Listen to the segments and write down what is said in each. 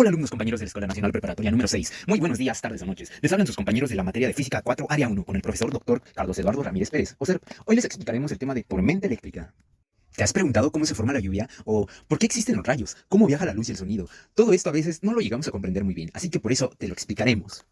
Hola alumnos compañeros de la Escuela Nacional Preparatoria número 6. Muy buenos días, tardes o noches. Les hablan sus compañeros de la materia de Física 4, Área 1, con el profesor Dr. Carlos Eduardo Ramírez Pérez. O sea, hoy les explicaremos el tema de tormenta eléctrica. ¿Te has preguntado cómo se forma la lluvia? ¿O por qué existen los rayos? ¿Cómo viaja la luz y el sonido? Todo esto a veces no lo llegamos a comprender muy bien, así que por eso te lo explicaremos.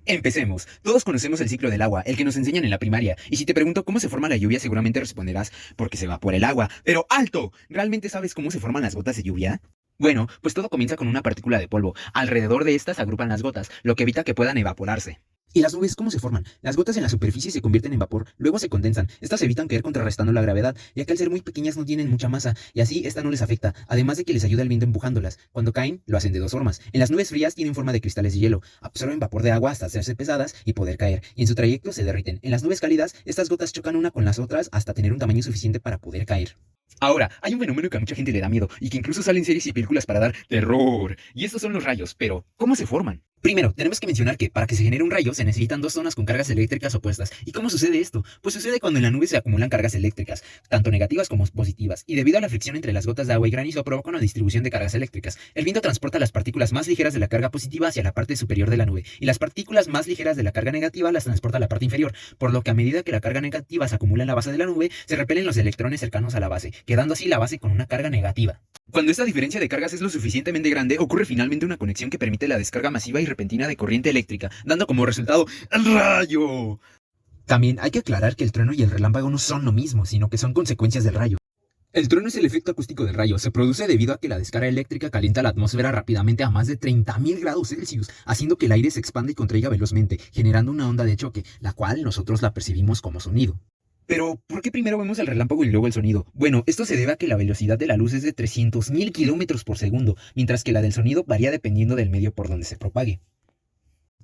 Empecemos. Todos conocemos el ciclo del agua, el que nos enseñan en la primaria, y si te pregunto cómo se forma la lluvia, seguramente responderás porque se evapora el agua. ¡Pero alto! ¿Realmente sabes cómo se forman las gotas de lluvia? Bueno, pues todo comienza con una partícula de polvo. Alrededor de estas agrupan las gotas, lo que evita que puedan evaporarse. ¿Y las nubes cómo se forman? Las gotas en la superficie se convierten en vapor, luego se condensan. Estas evitan caer contrarrestando la gravedad, ya que al ser muy pequeñas no tienen mucha masa, y así esta no les afecta, además de que les ayuda el viento empujándolas. Cuando caen, lo hacen de dos formas. En las nubes frías tienen forma de cristales de hielo, absorben vapor de agua hasta hacerse pesadas y poder caer, y en su trayecto se derriten. En las nubes cálidas, estas gotas chocan una con las otras hasta tener un tamaño suficiente para poder caer. Ahora, hay un fenómeno que a mucha gente le da miedo y que incluso salen series y películas para dar terror. Y estos son los rayos, pero ¿cómo se forman? Primero, tenemos que mencionar que para que se genere un rayo se necesitan dos zonas con cargas eléctricas opuestas. ¿Y cómo sucede esto? Pues sucede cuando en la nube se acumulan cargas eléctricas, tanto negativas como positivas, y debido a la fricción entre las gotas de agua y granizo provoca una distribución de cargas eléctricas. El viento transporta las partículas más ligeras de la carga positiva hacia la parte superior de la nube, y las partículas más ligeras de la carga negativa las transporta a la parte inferior, por lo que a medida que la carga negativa se acumula en la base de la nube, se repelen los electrones cercanos a la base, quedando así la base con una carga negativa. Cuando esta diferencia de cargas es lo suficientemente grande, ocurre finalmente una conexión que permite la descarga masiva y repentina de corriente eléctrica, dando como resultado ¡el rayo! También hay que aclarar que el trueno y el relámpago no son lo mismo, sino que son consecuencias del rayo. El trueno es el efecto acústico del rayo. Se produce debido a que la descarga eléctrica calienta la atmósfera rápidamente a más de 30.000 grados Celsius, haciendo que el aire se expanda y contraiga velozmente, generando una onda de choque, la cual nosotros la percibimos como sonido. Pero, ¿por qué primero vemos el relámpago y luego el sonido? Bueno, esto se debe a que la velocidad de la luz es de 300.000 kilómetros por segundo, mientras que la del sonido varía dependiendo del medio por donde se propague.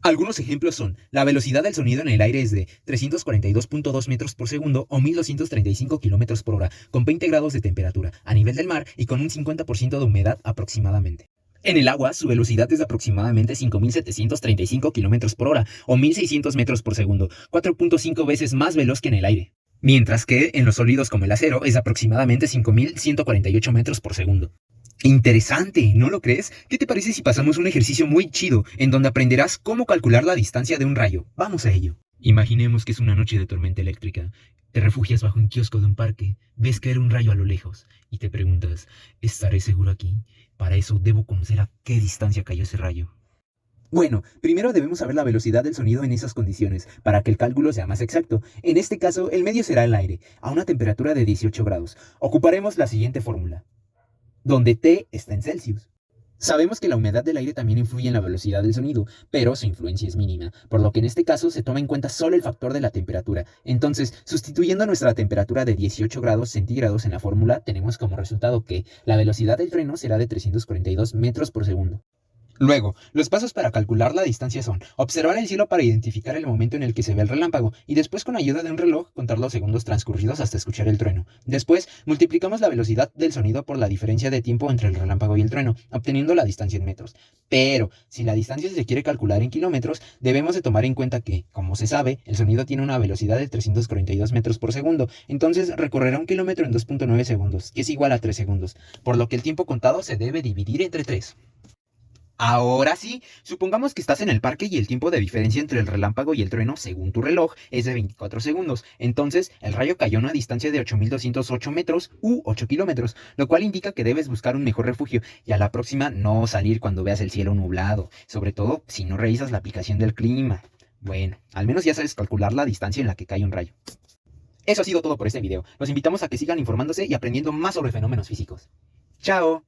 Algunos ejemplos son, la velocidad del sonido en el aire es de 342.2 metros por segundo o 1235 kilómetros por hora, con 20 grados de temperatura, a nivel del mar y con un 50% de humedad aproximadamente. En el agua, su velocidad es de aproximadamente 5.735 kilómetros por hora o 1.600 metros por segundo, 4.5 veces más veloz que en el aire. Mientras que en los sólidos como el acero es aproximadamente 5.148 metros por segundo. Interesante, ¿no lo crees? ¿Qué te parece si pasamos un ejercicio muy chido en donde aprenderás cómo calcular la distancia de un rayo? Vamos a ello. Imaginemos que es una noche de tormenta eléctrica. Te refugias bajo un kiosco de un parque, ves caer un rayo a lo lejos y te preguntas, ¿estaré seguro aquí? Para eso debo conocer a qué distancia cayó ese rayo. Bueno, primero debemos saber la velocidad del sonido en esas condiciones, para que el cálculo sea más exacto. En este caso, el medio será el aire, a una temperatura de 18 grados. Ocuparemos la siguiente fórmula, donde T está en Celsius. Sabemos que la humedad del aire también influye en la velocidad del sonido, pero su influencia es mínima, por lo que en este caso se toma en cuenta solo el factor de la temperatura. Entonces, sustituyendo nuestra temperatura de 18 grados centígrados en la fórmula, tenemos como resultado que la velocidad del trueno será de 342 metros por segundo. Luego, los pasos para calcular la distancia son observar el cielo para identificar el momento en el que se ve el relámpago y después con ayuda de un reloj contar los segundos transcurridos hasta escuchar el trueno. Después, multiplicamos la velocidad del sonido por la diferencia de tiempo entre el relámpago y el trueno, obteniendo la distancia en metros. Pero, si la distancia se quiere calcular en kilómetros, debemos de tomar en cuenta que, como se sabe, el sonido tiene una velocidad de 342 metros por segundo, entonces recorrerá un kilómetro en 2.9 segundos, que es igual a 3 segundos, por lo que el tiempo contado se debe dividir entre 3. Ahora sí, supongamos que estás en el parque y el tiempo de diferencia entre el relámpago y el trueno, según tu reloj, es de 24 segundos. Entonces, el rayo cayó a una distancia de 8.208 metros u 8 kilómetros, lo cual indica que debes buscar un mejor refugio y a la próxima no salir cuando veas el cielo nublado, sobre todo si no revisas la aplicación del clima. Bueno, al menos ya sabes calcular la distancia en la que cae un rayo. Eso ha sido todo por este video. Los invitamos a que sigan informándose y aprendiendo más sobre fenómenos físicos. ¡Chao!